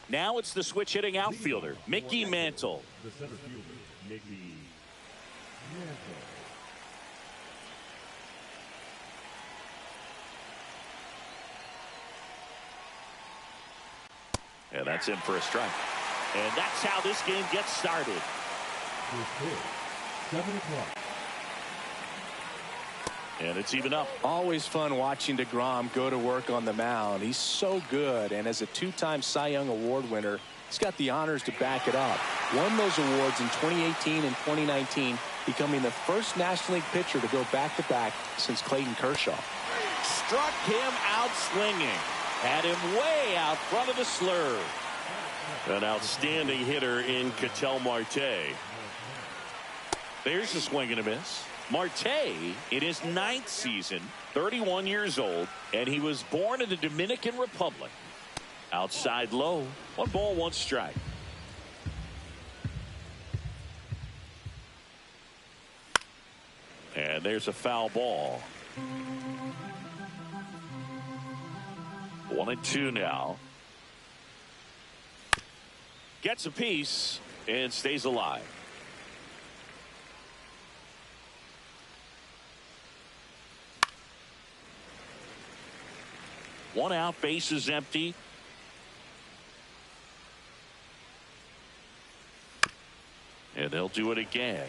Now it's the switch hitting outfielder, Mickey Mantle. The center fielder, Mickey Mantle. And that's in for a strike. And that's how this game gets started. First pitch, 7 o'clock. And it's even up. Always fun watching DeGrom go to work on the mound. He's so good, and as a two-time Cy Young Award winner, he's got the honors to back it up. Won those awards in 2018 and 2019, becoming the first National League pitcher to go back-to-back since Clayton Kershaw. Struck him out swinging. Had him way out front of the slur. An outstanding hitter in Ketel Marte. There's a swing and a miss. Marte in his 9th season, 31 years old, and he was born in the Dominican Republic. Outside low, 1 ball, 1 strike. And there's a foul ball. 1-2 now. Gets a piece and stays alive. One out, base is empty. And they'll do it again.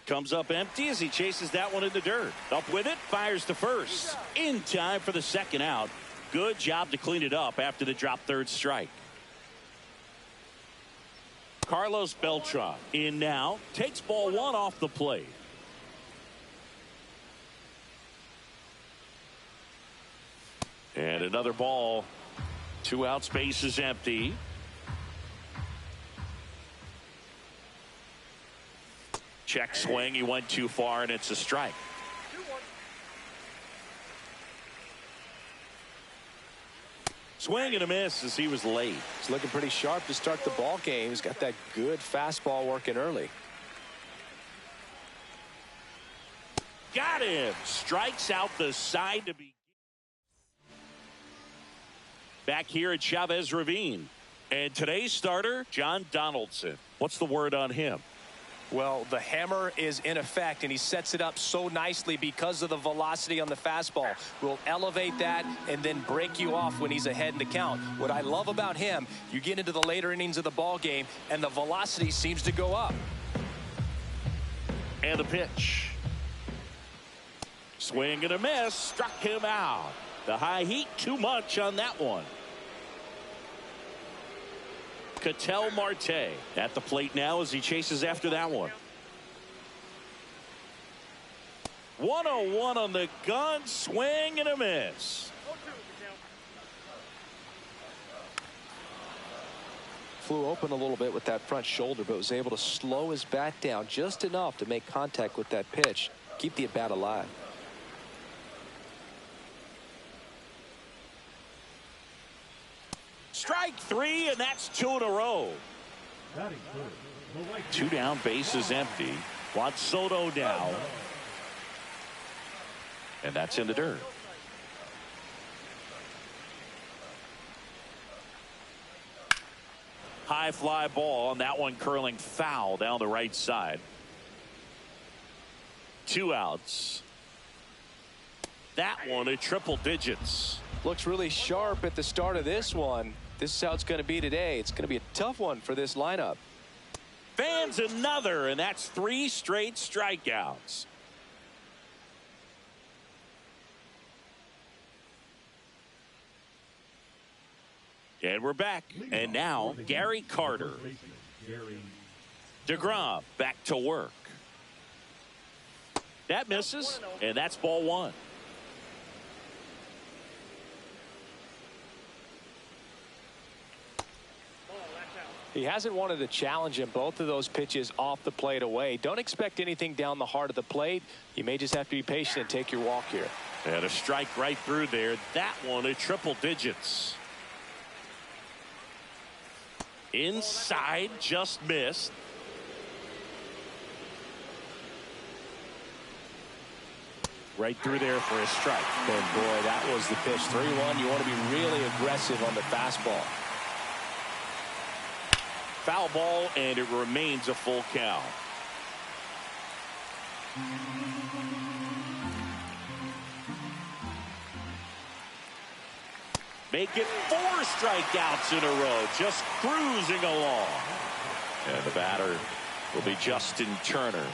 Comes up empty as he chases that one in the dirt. Up with it, fires to first. In time for the 2nd out. Good job to clean it up after the drop 3rd strike. Carlos Beltran in now, takes ball 1 off the plate. And another ball. 2 outs, base is empty. Check swing, he went too far, and it's a strike. Swing and a miss as he was late. He's looking pretty sharp to start the ball game. He's got that good fastball working early. Got him. Strikes out the side to be. Back here at Chavez Ravine. And today's starter, John Donaldson. What's the word on him? Well, the hammer is in effect, and he sets it up so nicely because of the velocity on the fastball. Will elevate that and then break you off when he's ahead in the count. What I love about him, you get into the later innings of the ball game, and the velocity seems to go up. And the pitch. Swing and a miss. Struck him out. The high heat, too much on that one. Ketel Marte at the plate now as he chases after that one. 1-0-1 on the gun. Swing and a miss. Flew open a little bit with that front shoulder, but was able to slow his bat down just enough to make contact with that pitch. Keep the at-bat alive. Strike 3, and that's 2 in a row. 2 down, base is empty. Juan Soto now. And that's in the dirt. High fly ball, and that one curling foul down the right side. 2 outs. That one at triple digits. Looks really sharp at the start of this one. This is how it's going to be today. It's going to be a tough one for this lineup. Fans another, and that's 3 straight strikeouts. And we're back. And now Gary Carter. DeGrom back to work. That misses, and that's ball 1. He hasn't wanted to challenge him. Both of those pitches off the plate away. Don't expect anything down the heart of the plate. You may just have to be patient and take your walk here. And a strike right through there. That one at triple digits. Inside, just missed. Right through there for a strike. And boy, that was the pitch. 3-1. You want to be really aggressive on the fastball. Foul ball, and it remains a full count. Make it 4 strikeouts in a row, just cruising along. And the batter will be Justin Turner.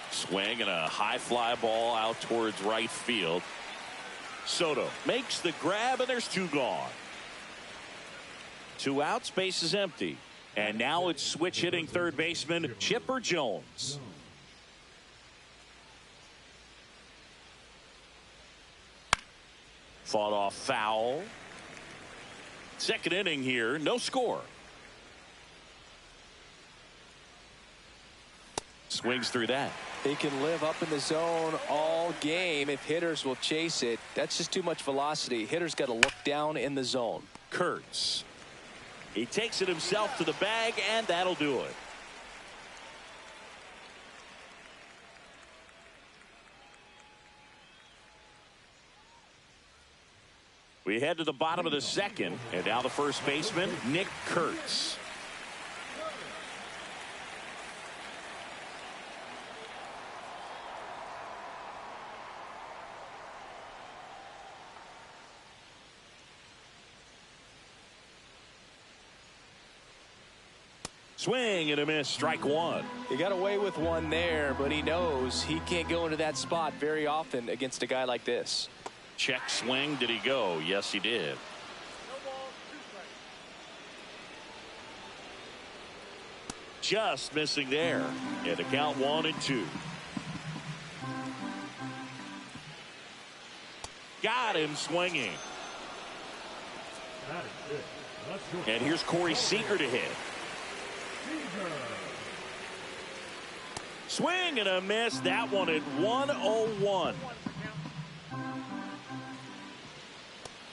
Swing and a high fly ball out towards right field. Soto makes the grab, and there's 2 gone. 2 outs, base is empty. And now it's switch hitting third baseman Chipper Jones. Fought off foul. Second inning here, no score. Swings through that. He can live up in the zone all game if hitters will chase it. That's just too much velocity. Hitters got to look down in the zone. Kurtz. He takes it himself to the bag, and that'll do it. We head to the bottom of the second, and now the first baseman, Nick Kurtz. Swing and a miss, strike 1. He got away with one there, but he knows he can't go into that spot very often against a guy like this. Check swing. Did he go? Yes, he did. Just missing there. And the count 1-2. Got him swinging. And here's Corey Seager to hit. Swing and a miss. That one at 1-0-1.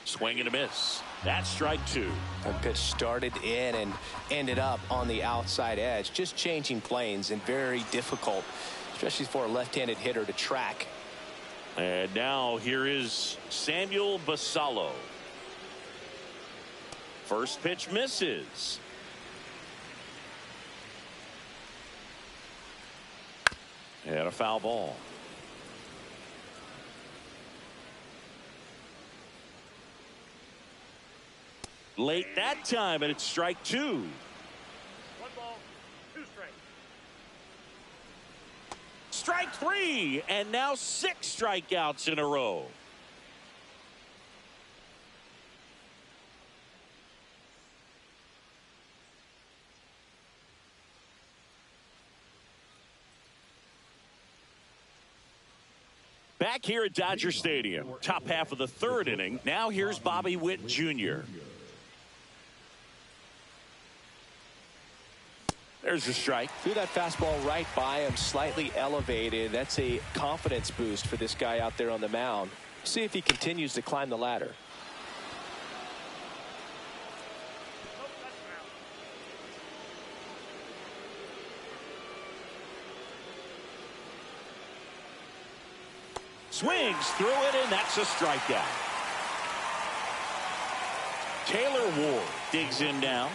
Swing and a miss. That's strike 2. That pitch started in and ended up on the outside edge. Just changing planes and very difficult, especially for a left-handed hitter to track. And now here is Samuel Basallo. First pitch misses. And a foul ball. Late that time, and it's strike 2. 1 ball, 2 strikes. Strike 3, and now 6 strikeouts in a row. Back here at Dodger Stadium, top half of the third inning. Now here's Bobby Witt Jr. There's a strike. Threw that fastball right by him, slightly elevated. That's a confidence boost for this guy out there on the mound. See if he continues to climb the ladder. Swings through it, and that's a strikeout. Taylor Ward digs in now.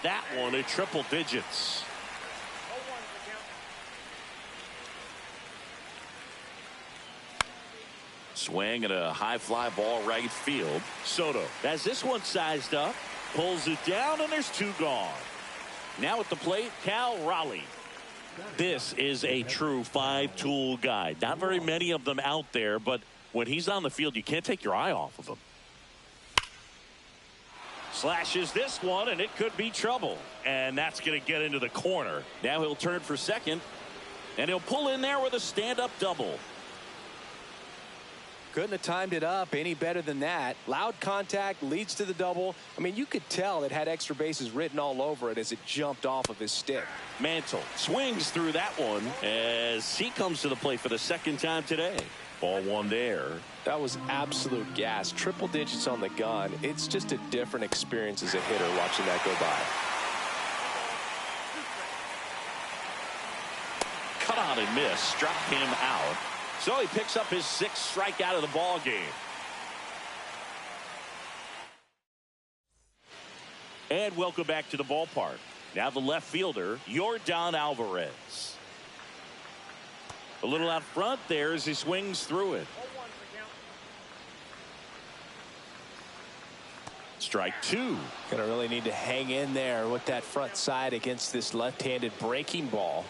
That one at triple digits. Swing and a high fly ball right field. Soto has this one sized up, pulls it down, and there's 2 gone. Now at the plate, Cal Raleigh. This is a true 5-tool guy. Not very many of them out there, but when he's on the field, you can't take your eye off of him. Slashes this one, and it could be trouble. And that's going to get into the corner. Now he'll turn for second, and he'll pull in there with a stand-up double. Couldn't have timed it up any better than that. Loud contact leads to the double. I mean, you could tell it had extra bases written all over it as it jumped off of his stick. Mantle swings through that one as he comes to the plate for the second time today. Ball 1 there. That was absolute gas. Triple digits on the gun. It's just a different experience as a hitter watching that go by. on and missed. Struck him out. So he picks up his 6th strikeout of the ball game. And welcome back to the ballpark. Now the left fielder, Yordan Alvarez. A little out front there as he swings through it. Strike 2. Gonna really need to hang in there with that front side against this left-handed breaking ball.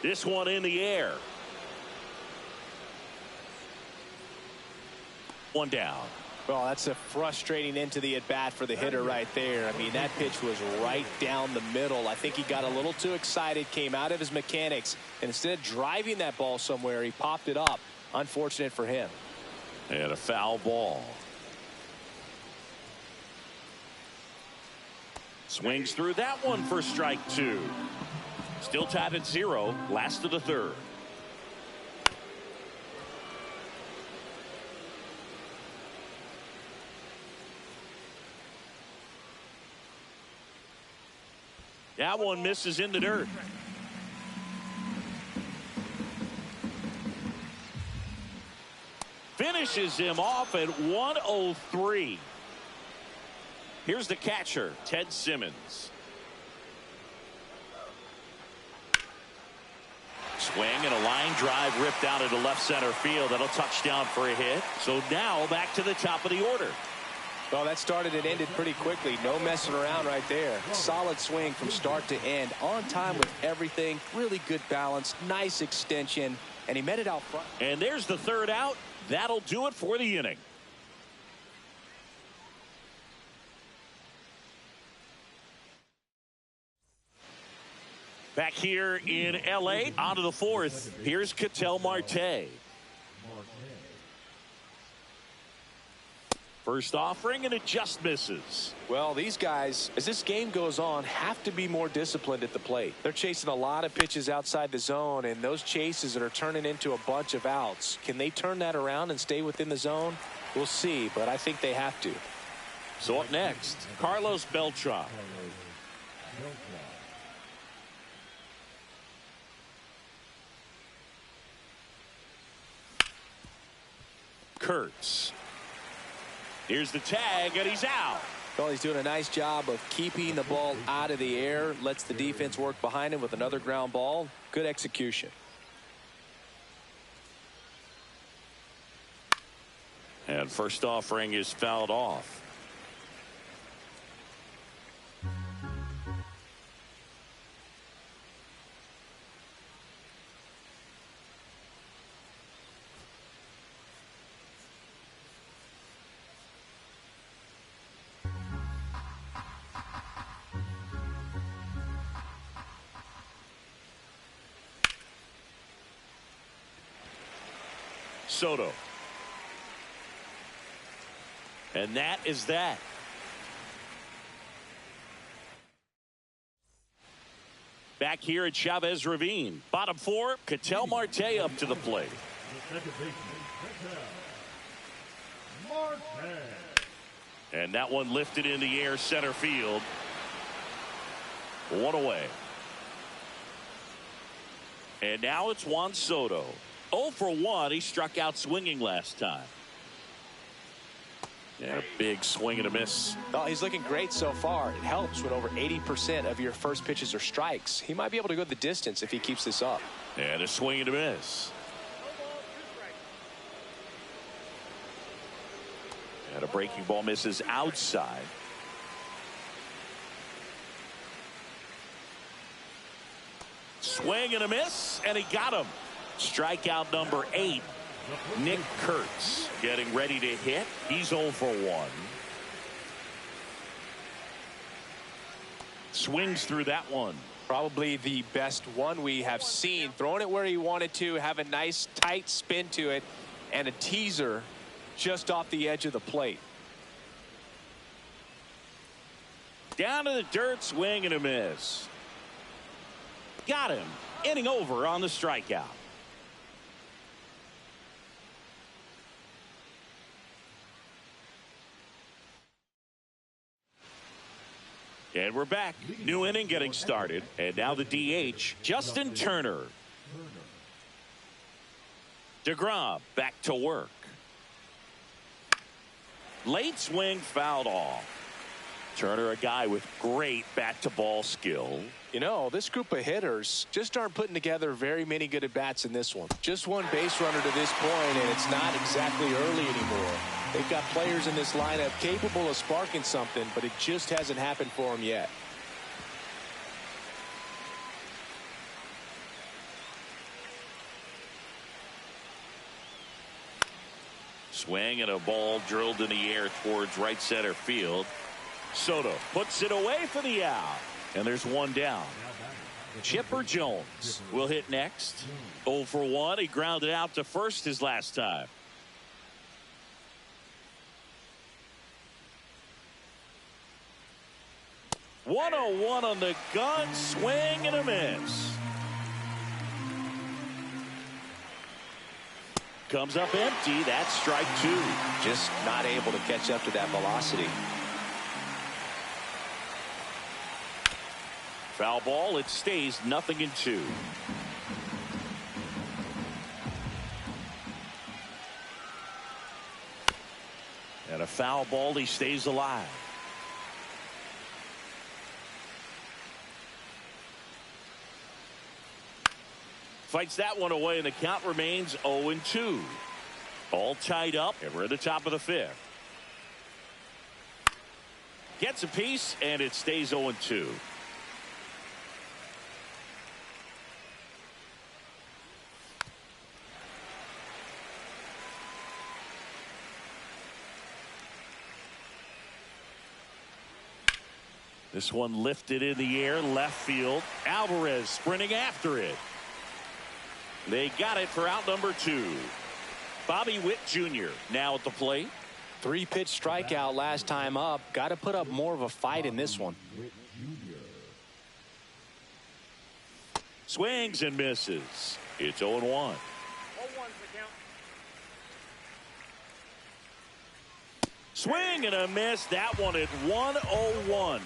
This one in the air. One down. Well, that's a frustrating end to the at-bat for the hitter right there. I mean, that pitch was right down the middle. I think he got a little too excited, came out of his mechanics, and instead of driving that ball somewhere, he popped it up. Unfortunate for him. And a foul ball. Swings through that one for strike 2. Still tied at 0. Last of the 3rd. That one misses in the dirt. Finishes him off at 103. Here's the catcher, Ted Simmons. Swing and a line drive ripped out into left center field. That'll touch down for a hit. So now back to the top of the order. Well, that started and ended pretty quickly. No messing around right there. Solid swing from start to end. On time with everything. Really good balance. Nice extension. And he met it out front. And there's the 3rd out. That'll do it for the inning. Back here in L.A. On to the 4th. Here's Ketel Marte. First offering, and it just misses. Well, these guys, as this game goes on, have to be more disciplined at the plate. They're chasing a lot of pitches outside the zone, and those chases that are turning into a bunch of outs. Can they turn that around and stay within the zone? We'll see, but I think they have to. So up next, Carlos Beltran. Kurtz. Here's the tag, and he's out. Well, he's doing a nice job of keeping the ball out of the air. Lets the defense work behind him with another ground ball. Good execution. And first offering is fouled off. Soto. And that is that. Back here at Chavez Ravine. Bottom 4, Ketel Marte up to the plate. And that one lifted in the air center field. One away. And now it's Juan Soto. 0 for 1. He struck out swinging last time. Yeah, a big swing and a miss. Oh, he's looking great so far. It helps when over 80% of your first pitches are strikes. He might be able to go the distance if he keeps this up. And a swing and a miss. And a breaking ball misses outside. Swing and a miss, and he got him. Strikeout number 8. Nick Kurtz getting ready to hit. He's 0 for 1. Swings through that one. Probably the best one we have seen. Throwing it where he wanted to, have a nice tight spin to it, and a teaser just off the edge of the plate. Down to the dirt, swing and a miss. Got him. Inning over on the strikeout. And we're back. New inning getting started. And now the DH, Justin Turner. DeGrom back to work. Late swing fouled off. Turner, a guy with great bat-to-ball skill. You know, this group of hitters just aren't putting together very many good at-bats in this one. Just one base runner to this point, and it's not exactly early anymore. They've got players in this lineup capable of sparking something, but it just hasn't happened for them yet. Swing and a ball drilled in the air towards right center field. Soto puts it away for the out. And there's one down. Chipper Jones will hit next. 0 for 1. He grounded out to first his last time. .101 on the gun. Swing and a miss. Comes up empty. That's strike 2. Just not able to catch up to that velocity. Foul ball. It stays 0-2. And a foul ball. He stays alive. Fights that one away, and the count remains 0-2. All tied up, and we're at the top of the 5th. Gets a piece, and it stays 0-2. This one lifted in the air, left field. Alvarez sprinting after it. They got it for out number 2. Bobby Witt Jr. now at the plate. 3-pitch strikeout last time up. Got to put up more of a fight in this one. Swings and misses. It's 0-1. 0-1 for count. Swing and a miss. That one at 1-0-1.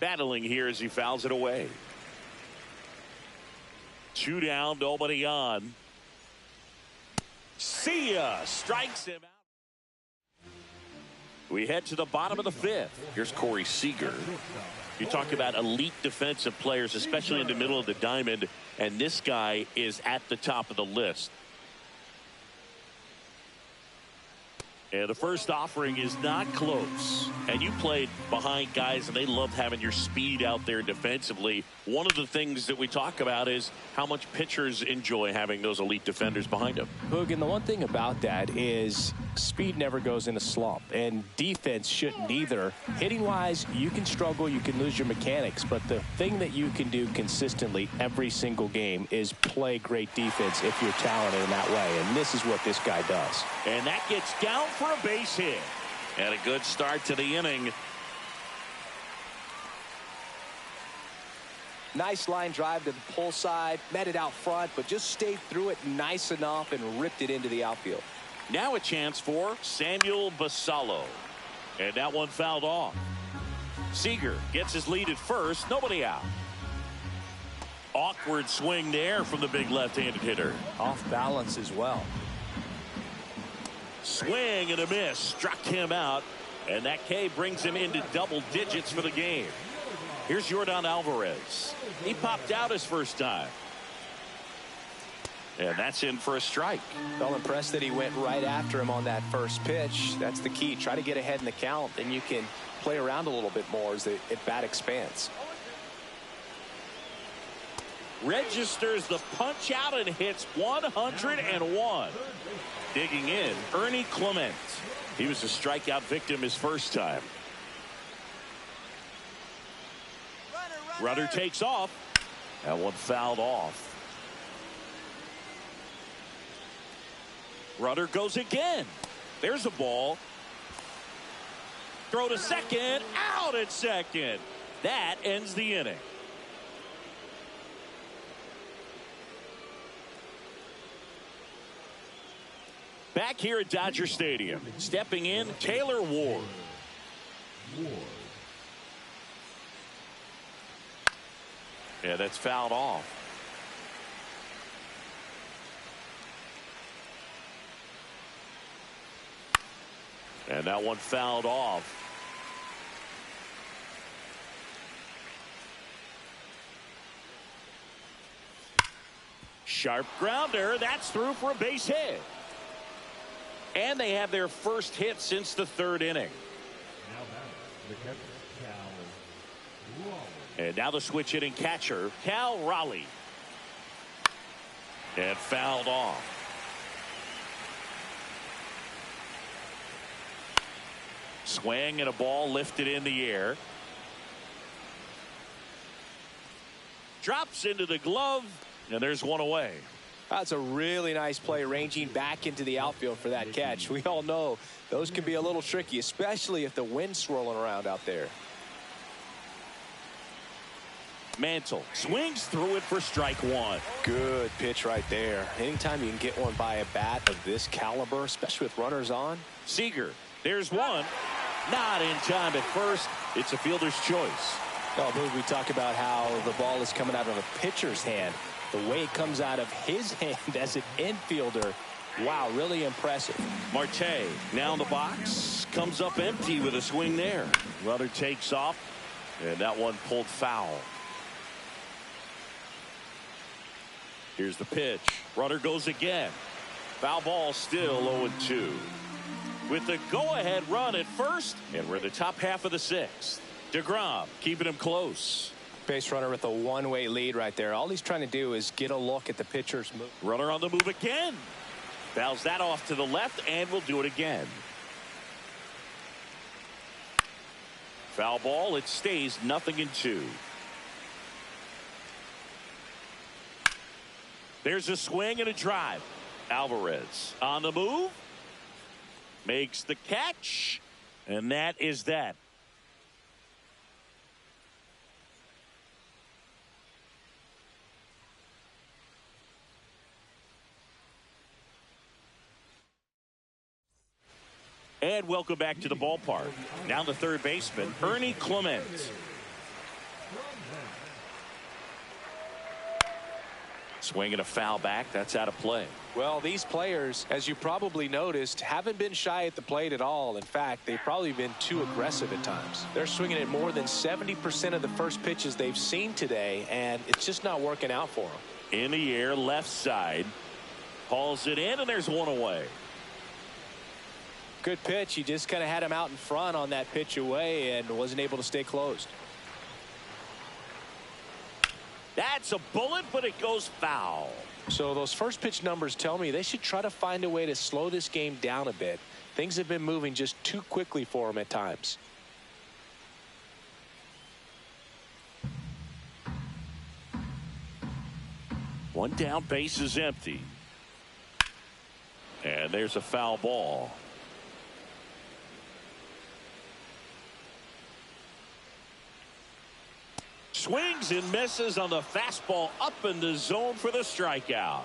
Battling here as he fouls it away. 2 down, nobody on. See ya. Strikes him out. We head to the bottom of the 5th. Here's Corey Seager. You talk about elite defensive players, especially in the middle of the diamond, and this guy is at the top of the list. And the first offering is not close. And you played behind guys, and they loved having your speed out there defensively. One of the things that we talk about is how much pitchers enjoy having those elite defenders behind them. Hoog, and the one thing about that is speed never goes in a slump, and defense shouldn't either. Hitting-wise, you can struggle, you can lose your mechanics, but the thing that you can do consistently every single game is play great defense if you're talented in that way, and this is what this guy does. And that gets down for a base hit. And a good start to the inning. Nice line drive to the pull side, met it out front, but just stayed through it nice enough and ripped it into the outfield. Now a chance for Samuel Basallo. And that one fouled off. Seager gets his lead at first. Nobody out. Awkward swing there from the big left-handed hitter. Off balance as well. Swing and a miss. Struck him out. And that K brings him into double digits for the game. Here's Yordan Alvarez. He popped out his first time. And that's in for a strike. Well, impressed that he went right after him on that first pitch. That's the key. Try to get ahead in the count, and you can play around a little bit more as the at-bat expands. Registers the punch out and hits 101. Digging in, Ernie Clement. He was a strikeout victim his first time. Runner takes off. That one fouled off. Runner goes again. There's a ball. Throw to second. Out at second. That ends the inning. Back here at Dodger Stadium, stepping in, Taylor Ward. Yeah, that's fouled off. And that one fouled off. Sharp grounder. That's through for a base hit. And they have their first hit since the third inning. Now batter, the catcher, Cal Raleigh. And now the switch hitting catcher, Cal Raleigh. And fouled off. Swing and a ball lifted in the air. Drops into the glove, and there's one away. That's a really nice play, ranging back into the outfield for that catch. We all know those can be a little tricky, especially if the wind's swirling around out there. Mantle swings through it for strike one. Good pitch right there. Anytime you can get one by a bat of this caliber, especially with runners on. Seager, there's one. Not in time at first. It's a fielder's choice. Oh, but we talk about how the ball is coming out of a pitcher's hand. The way it comes out of his hand as an infielder. Wow, really impressive. Marte now in the box. Comes up empty with a swing there. Runner takes off, and that one pulled foul. Here's the pitch. Runner goes again. Foul ball, still 0-2. With the go-ahead run at first, and we're in the top half of the sixth. DeGrom keeping him close. Base runner with a one-way lead right there. All he's trying to do is get a look at the pitcher's move. Runner on the move again. Fouls that off to the left, and will do it again. Foul ball. It stays 0-2. There's a swing and a drive. Alvarez on the move. Makes the catch. And that is that. And welcome back to the ballpark. Now the third baseman, Ernie Clement. Swinging a foul back. That's out of play. Well, these players, as you probably noticed, haven't been shy at the plate at all. In fact, they've probably been too aggressive at times. They're swinging at more than 70% of the first pitches they've seen today, and it's just not working out for them. In the air, left side. Hauls it in, and there's one away. Good pitch. He just kind of had him out in front on that pitch away and wasn't able to stay closed. That's a bullet, but it goes foul. So those first pitch numbers tell me they should try to find a way to slow this game down a bit. Things have been moving just too quickly for him at times. One down, base is empty. And there's a foul ball. Swings and misses on the fastball up in the zone for the strikeout.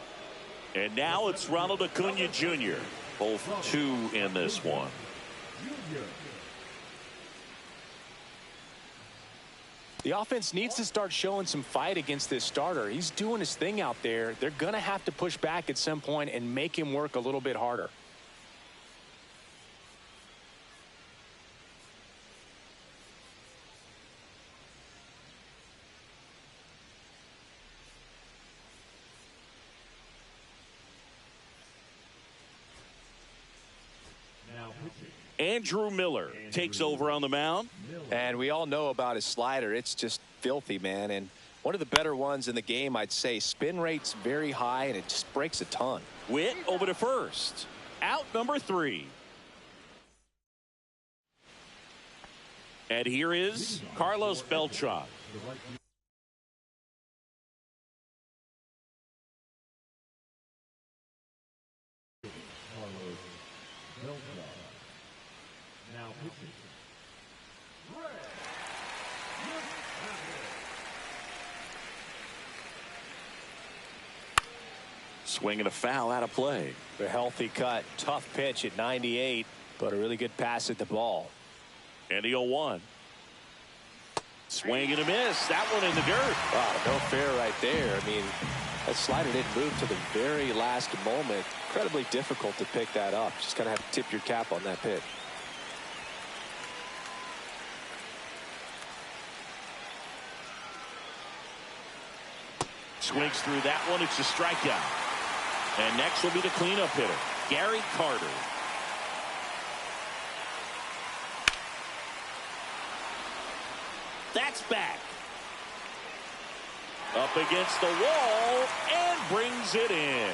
And now it's Ronald Acuna Jr. Both two in this one. The offense needs to start showing some fight against this starter. He's doing his thing out there. They're going to have to push back at some point and make him work a little bit harder. Andrew Miller takes over on the mound. And we all know about his slider. It's just filthy, man. And one of the better ones in the game, I'd say. Spin rate's very high, and it just breaks a ton. Witt over to first. Out number 3. And here is Carlos Beltran. Swinging a foul out of play. A healthy cut. Tough pitch at 98, but a really good pass at the ball. And the 0-1. Swing and a miss. That one in the dirt. Wow, no fair right there. I mean, that slider didn't move to the very last moment. Incredibly difficult to pick that up. Just kind of have to tip your cap on that pitch. Swings through that one. It's a strikeout. And next will be the cleanup hitter, Gary Carter. That's back. Up against the wall and brings it in.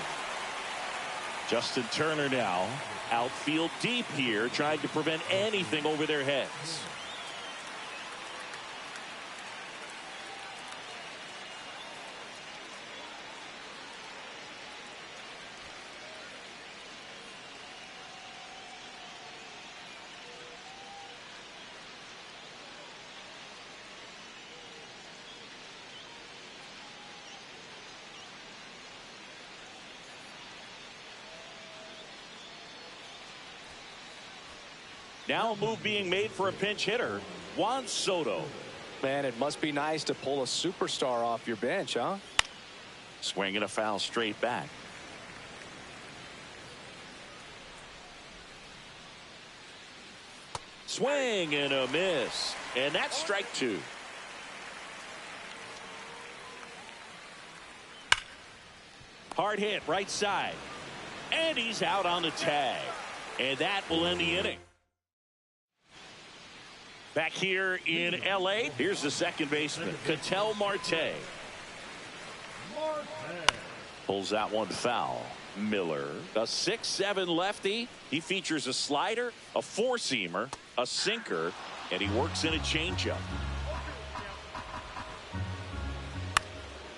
Justin Turner now outfield deep here, trying to prevent anything over their heads. Now a move being made for a pinch hitter, Juan Soto. Man, it must be nice to pull a superstar off your bench, huh? Swinging a foul straight back. Swing and a miss. And that's strike two. Hard hit right side. And he's out on the tag. And that will end the inning. Back here in L.A., here's the second baseman, Ketel Marte. Pulls that one foul. Miller, a 6'7" lefty. He features a slider, a four-seamer, a sinker, and he works in a changeup.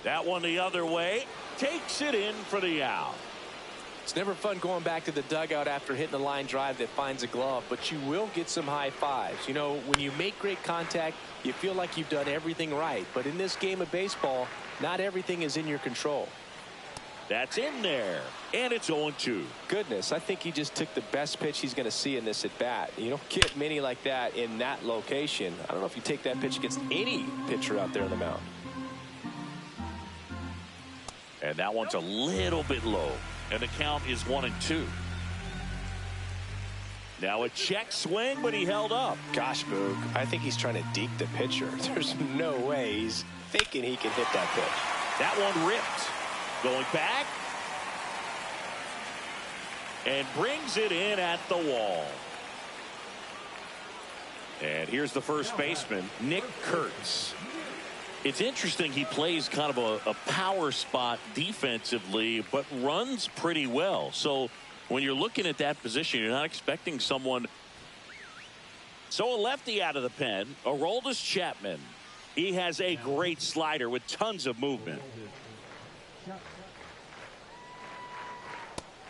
That one the other way. Takes it in for the out. It's never fun going back to the dugout after hitting a line drive that finds a glove, but you will get some high fives. You know, when you make great contact, you feel like you've done everything right. But in this game of baseball, not everything is in your control. That's in there, and it's 0-2. Goodness, I think he just took the best pitch he's going to see in this at bat. You don't get many like that in that location. I don't know if you take that pitch against any pitcher out there on the mound. And that one's a little bit low. And the count is 1-2. Now a check swing, but he held up. Gosh, Boog, I think he's trying to deke the pitcher. There's no way he's thinking he can hit that pitch. That one ripped. Going back. And brings it in at the wall. And here's the first baseman, Nick Kurtz. It's interesting, he plays kind of a power spot defensively, but runs pretty well. So when you're looking at that position, you're not expecting someone. So a lefty out of the pen, Aroldis Chapman. He has a great slider with tons of movement.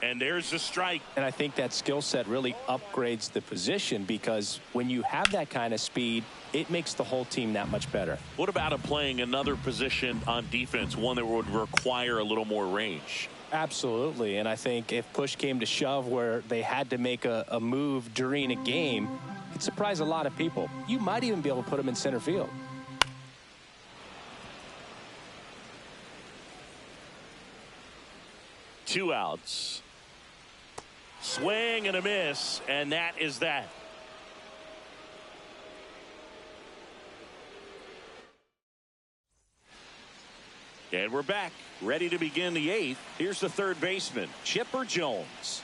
And there's the strike. And I think that skill set really upgrades the position, because when you have that kind of speed, it makes the whole team that much better. What about him playing another position on defense, one that would require a little more range? Absolutely. And I think if push came to shove where they had to make a move during a game, it'd surprise a lot of people. You might even be able to put him in center field. Two outs. Swing and a miss, and that is that. And we're back, ready to begin the eighth. Here's the third baseman, Chipper Jones.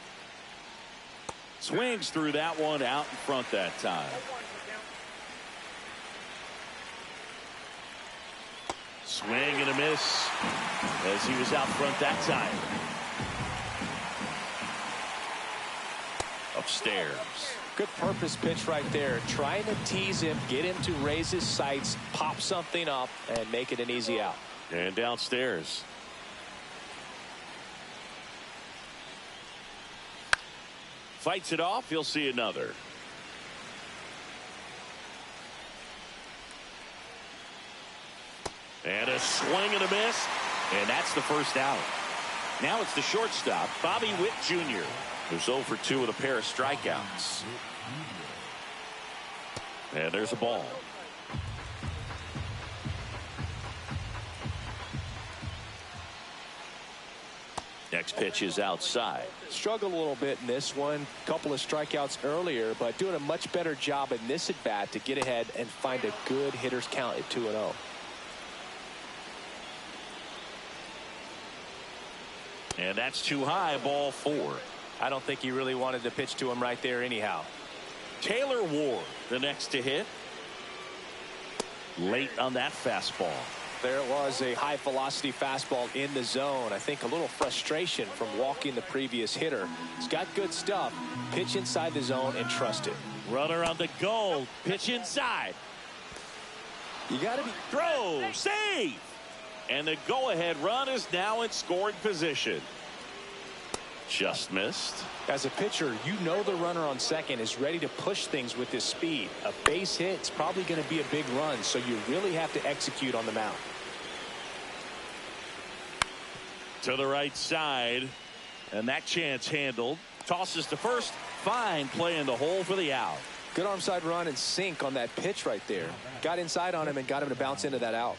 Swings through that one out in front that time. Swing and a miss as he was out front that time. Upstairs. Good purpose pitch right there. Trying to tease him, get him to raise his sights, pop something up, and make it an easy out. And downstairs. Fights it off. He'll see another. And a swing and a miss. And that's the first out. Now it's the shortstop, Bobby Witt Jr., who's 0 for 2 with a pair of strikeouts. And there's a ball. Next pitch is outside. Struggled a little bit in this one. Couple of strikeouts earlier, but doing a much better job in this at bat to get ahead and find a good hitter's count at 2-0. And that's too high, ball 4. I don't think he really wanted to pitch to him right there anyhow. Taylor Ward, the next to hit. Late on that fastball. There it was, a high velocity fastball in the zone. I think a little frustration from walking the previous hitter. He's got good stuff. Pitch inside the zone and trust it. Runner on the go. Pitch inside. You got to be. Throw. Save. And the go-ahead run is now in scoring position. Just missed. As a pitcher, you know the runner on second is ready to push things with his speed. A base hit is probably going to be a big run, so you really have to execute on the mound. To the right side, and that chance handled. Tosses to first. Fine play in the hole for the out. Good arm side run and sink on that pitch right there. Got inside on him and got him to bounce into that out.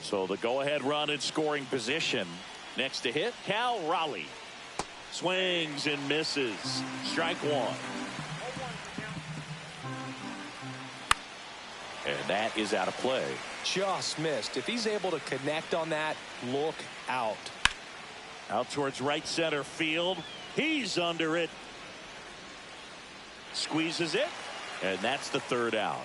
So the go-ahead run in scoring position. Next to hit, Cal Raleigh. Swings and misses. Strike 1. And that is out of play. Just missed. If he's able to connect on that, look out. Out towards right center field. He's under it. Squeezes it. And that's the third out.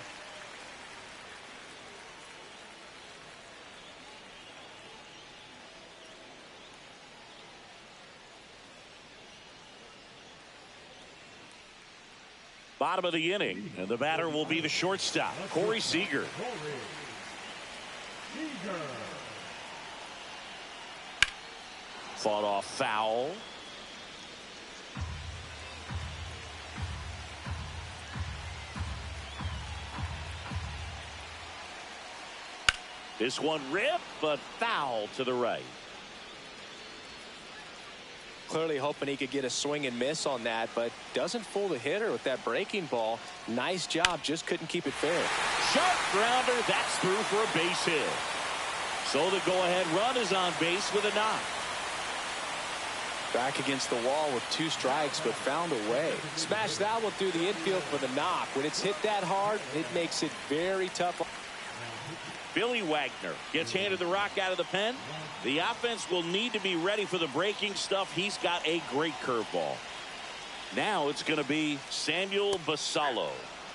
Bottom of the inning, and the batter will be the shortstop, Corey Seager. Fought off foul. This one ripped, but foul to the right. Clearly hoping he could get a swing and miss on that, but doesn't fool the hitter with that breaking ball. Nice job, just couldn't keep it fair. Sharp grounder, that's through for a base hit. So the go-ahead run is on base with a knock. Back against the wall with 2 strikes, but found a way. Smash that one through the infield for the knock. When it's hit that hard, it makes it very tough. Billy Wagner gets handed the rock out of the pen. The offense will need to be ready for the breaking stuff. He's got a great curveball. Now it's going to be Samuel Basallo.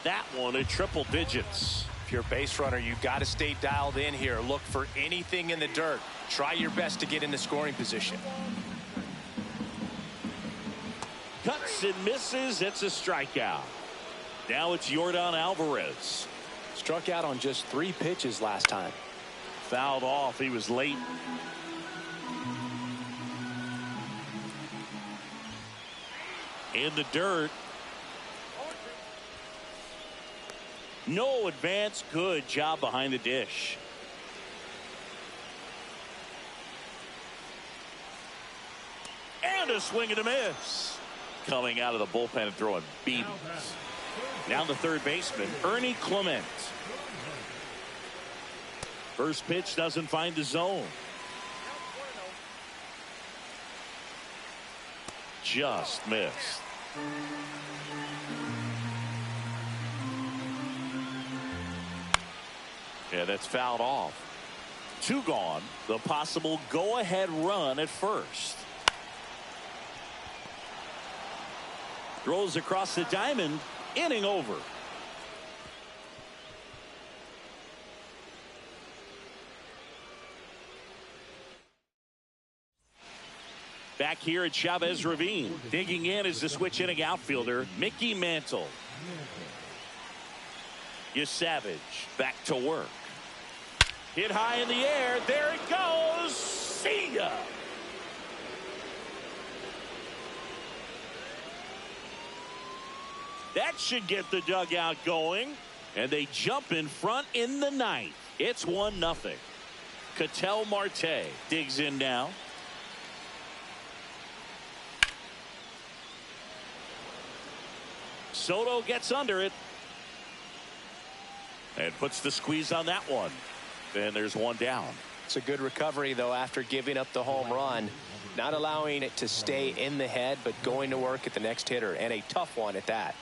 That one at triple digits. If you're a base runner, you've got to stay dialed in here. Look for anything in the dirt. Try your best to get into scoring position. Cuts and misses. It's a strikeout. Now it's Yordan Alvarez. Struck out on just 3 pitches last time. Fouled off. He was late. In the dirt. No advance. Good job behind the dish. And a swing and a miss. Coming out of the bullpen and throwing beams. Now the third baseman, Ernie Clement. First pitch doesn't find the zone. Just missed. Yeah, that's fouled off. 2 gone. The possible go-ahead run at first. Throws across the diamond. Inning over. Back here at Chavez Ravine. Digging in is the switch inning outfielder, Mickey Mantle. Savage back to work. Hit high in the air. There it goes. See ya. That should get the dugout going. And they jump in front in the 9th. It's 1-0. Ketel Marte digs in now. Soto gets under it. And puts the squeeze on that one. And there's 1 down. It's a good recovery, though, after giving up the home run. Not allowing it to stay in the head, but going to work at the next hitter, and a tough one at that.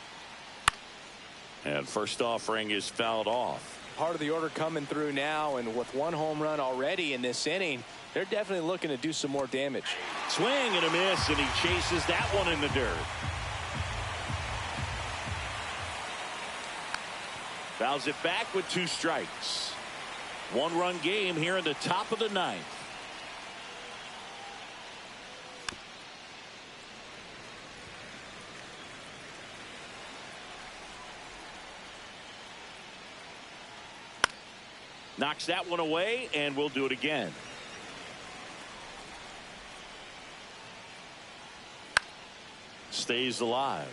And first offering is fouled off. Part of the order coming through now, and with one home run already in this inning, they're definitely looking to do some more damage. Swing and a miss, and he chases that one in the dirt. Fouls it back with 2 strikes. 1-run game here in the top of the 9th. Knocks that one away, and we'll do it again. Stays alive.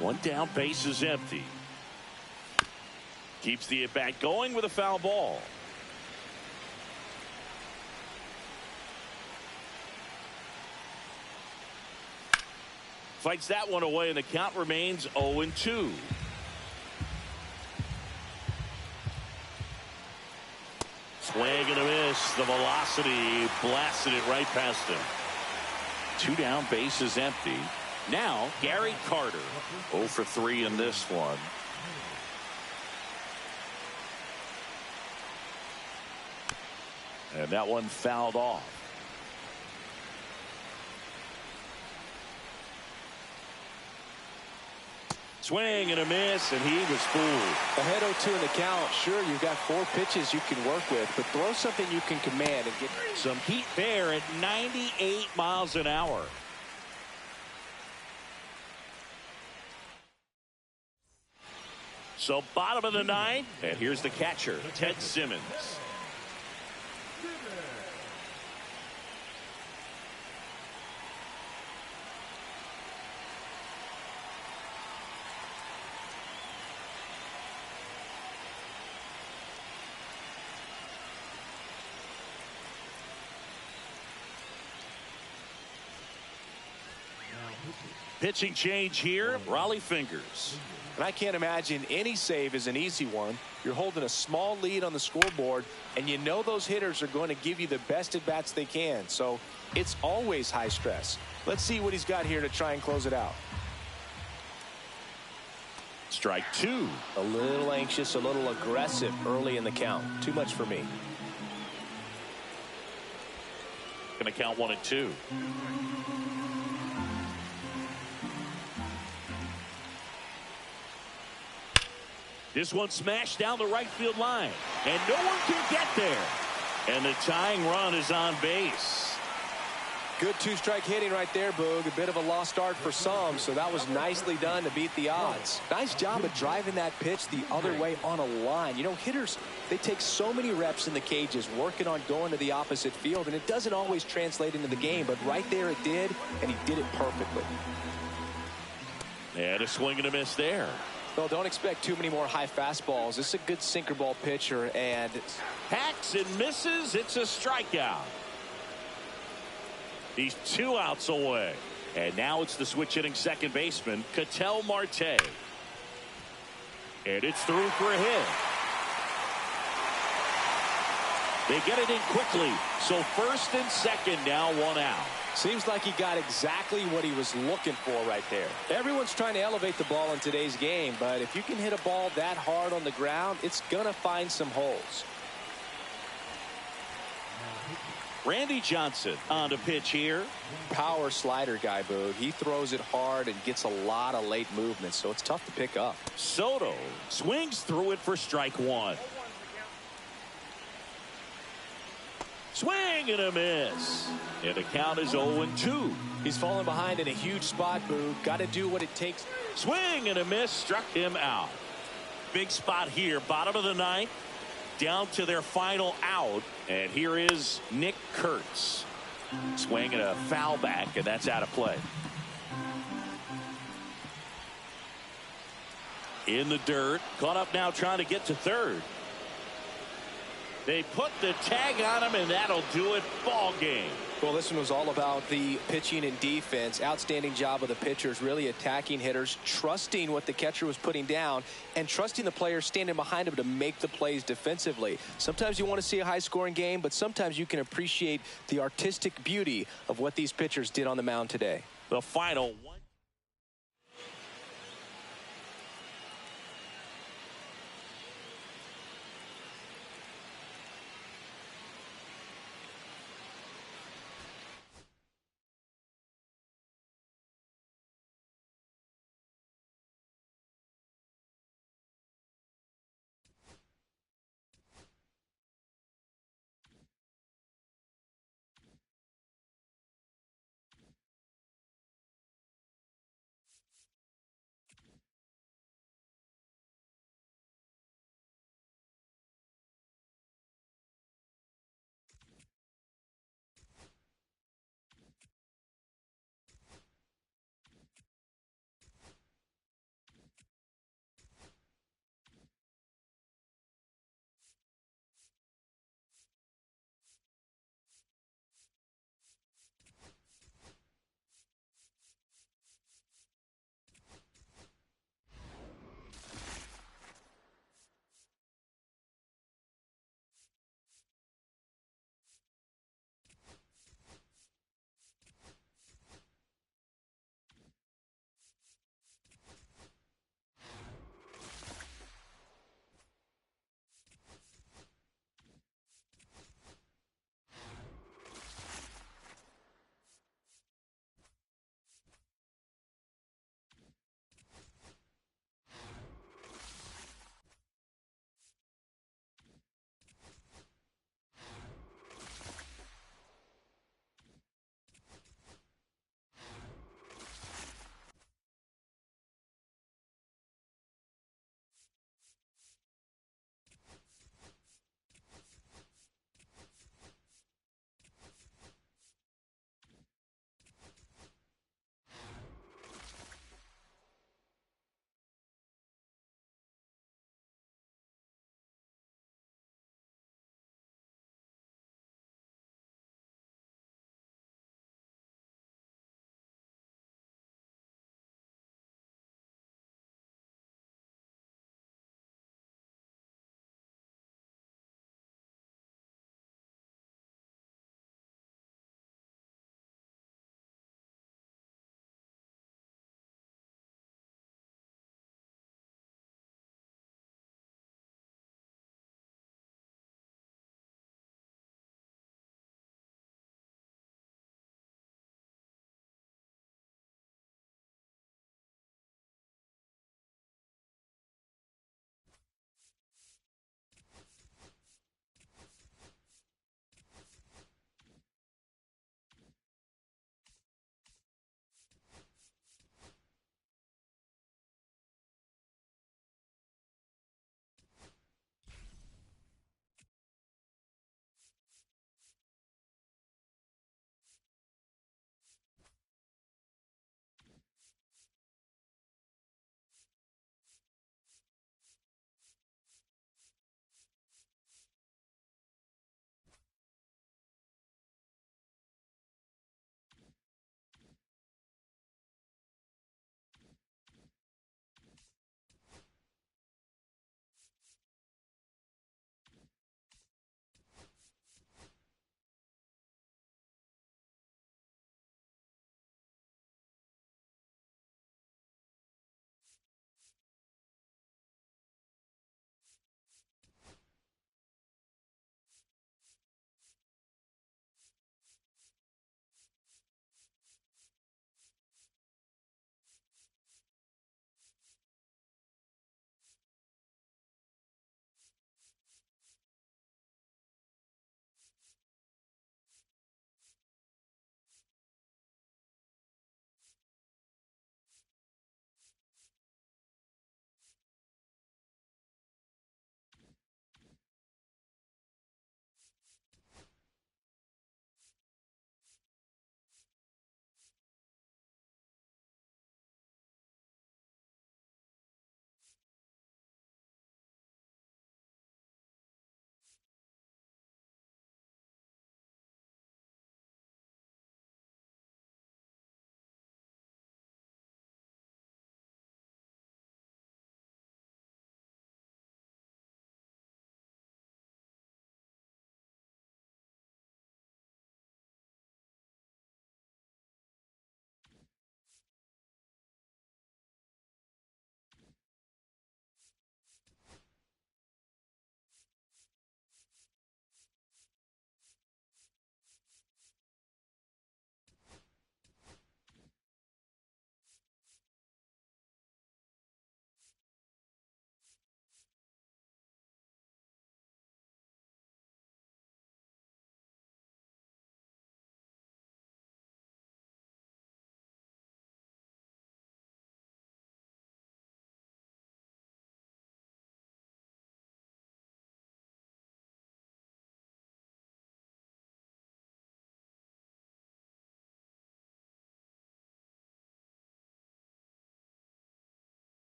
1 down, base is empty. Keeps the at-bat going with a foul ball. Fights that one away, and the count remains 0-2. Swing and a miss. The velocity blasted it right past him. 2 down, base is empty. Now Gary Carter, 0 for 3 in this one. And that one fouled off. Swing and a miss, and he was fooled. Ahead 0-2 in the count. Sure, you've got 4 pitches you can work with, but throw something you can command and get some heat there at 98 miles an hour. So bottom of the 9th, and here's the catcher, Ted Simmons. Pitching change here, Raleigh Fingers. And I can't imagine any save is an easy one. You're holding a small lead on the scoreboard, and you know those hitters are going to give you the best at-bats they can. So it's always high stress. Let's see what he's got here to try and close it out. Strike 2. A little anxious, a little aggressive early in the count. Too much for me. Going to count 1-2. This one smashed down the right field line, and no one can get there. And the tying run is on base. Good 2-strike hitting right there, Boog. A bit of a lost start for some, so that was nicely done to beat the odds. Nice job of driving that pitch the other way on a line. You know, hitters, they take so many reps in the cages working on going to the opposite field, and it doesn't always translate into the game, but right there it did, and he did it perfectly. And a swing and a miss there. Well, don't expect too many more high fastballs. This is a good sinker ball pitcher, and hacks and misses. It's a strikeout. He's 2 outs away. And now it's the switch hitting second baseman, Ketel Marte. And it's through for a hit. They get it in quickly. So first and second now, 1 out. Seems like he got exactly what he was looking for right there. Everyone's trying to elevate the ball in today's game, but if you can hit a ball that hard on the ground, it's going to find some holes. Randy Johnson on to pitch here. Power slider guy, Boog. He throws it hard and gets a lot of late movement, so it's tough to pick up. Soto swings through it for strike 1. Swing and a miss. And the count is 0-2. He's falling behind in a huge spot, Boog. Got to do what it takes. Swing and a miss, struck him out. Big spot here, bottom of the 9th. Down to their final out. And here is Nick Kurtz. Swing and a foul back, and that's out of play. In the dirt. Caught up now trying to get to third. They put the tag on him, and that'll do it. Ball game. Well, this one was all about the pitching and defense. Outstanding job of the pitchers, really attacking hitters, trusting what the catcher was putting down, and trusting the players standing behind him to make the plays defensively. Sometimes you want to see a high-scoring game, but sometimes you can appreciate the artistic beauty of what these pitchers did on the mound today. The final one.